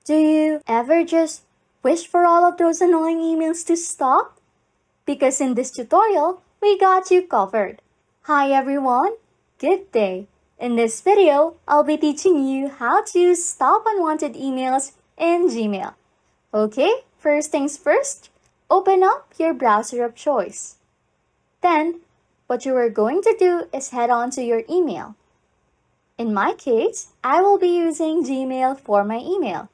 Do you ever just wish for all of those annoying emails to stop? Because in this tutorial, we got you covered. Hi everyone, good day. In this video, I'll be teaching you how to stop unwanted emails in Gmail. Okay, first things first, open up your browser of choice. Then, what you are going to do is head on to your email. In my case, I will be using Gmail for my email.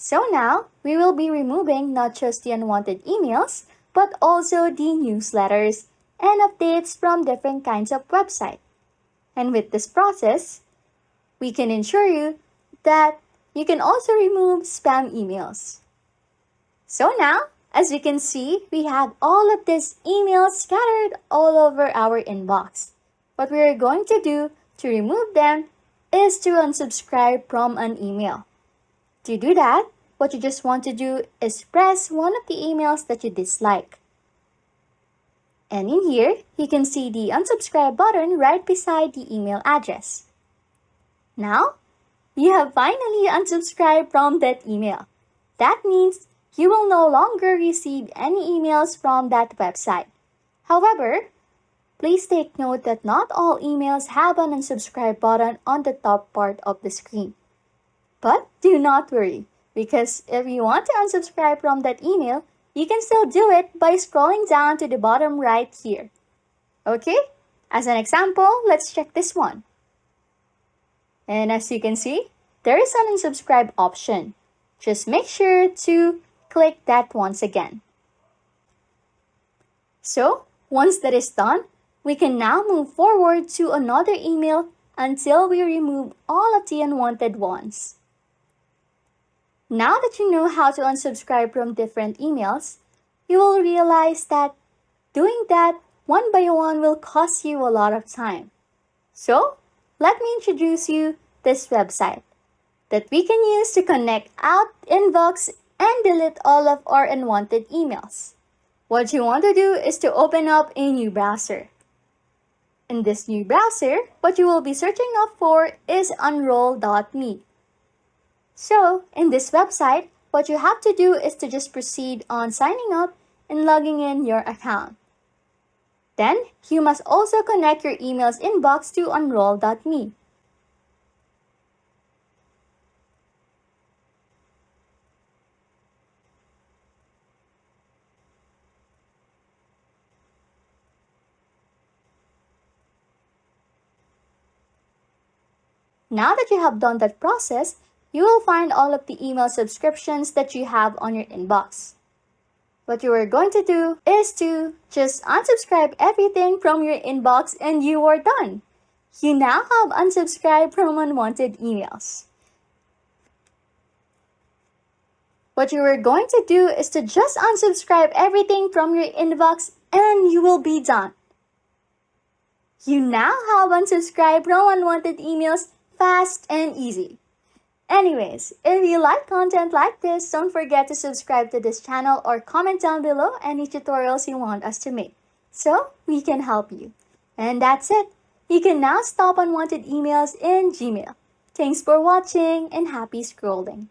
So now, we will be removing not just the unwanted emails, but also the newsletters and updates from different kinds of websites. And with this process, we can ensure you that you can also remove spam emails. So now, as you can see, we have all of these emails scattered all over our inbox. What we are going to do to remove them is to unsubscribe from an email. To do that, what you just want to do is press one of the emails that you dislike. And in here, you can see the unsubscribe button right beside the email address. Now, you have finally unsubscribed from that email. That means you will no longer receive any emails from that website. However, please take note that not all emails have an unsubscribe button on the top part of the screen. But do not worry, because if you want to unsubscribe from that email, you can still do it by scrolling down to the bottom right here. Okay? As an example, let's check this one. And as you can see, there is an unsubscribe option. Just make sure to click that once again. So, once that is done, we can now move forward to another email until we remove all of the unwanted ones. Now that you know how to unsubscribe from different emails, you will realize that doing that one by one will cost you a lot of time. So, let me introduce you this website that we can use to connect out inbox and delete all of our unwanted emails. What you want to do is to open up a new browser. In this new browser, what you will be searching up for is unroll.me. So, in this website, what you have to do is to just proceed on signing up and logging in your account. Then, you must also connect your email's inbox to unroll.me. Now that you have done that process, you will find all of the email subscriptions that you have on your inbox. What you are going to do is to just unsubscribe everything from your inbox and you are done. You now have unsubscribed from unwanted emails. What you are going to do is to just unsubscribe everything from your inbox and you will be done. You now have unsubscribed from unwanted emails fast and easy. Anyways, if you like content like this, don't forget to subscribe to this channel or comment down below any tutorials you want us to make, so we can help you. And that's it. You can now stop unwanted emails in Gmail. Thanks for watching and happy scrolling.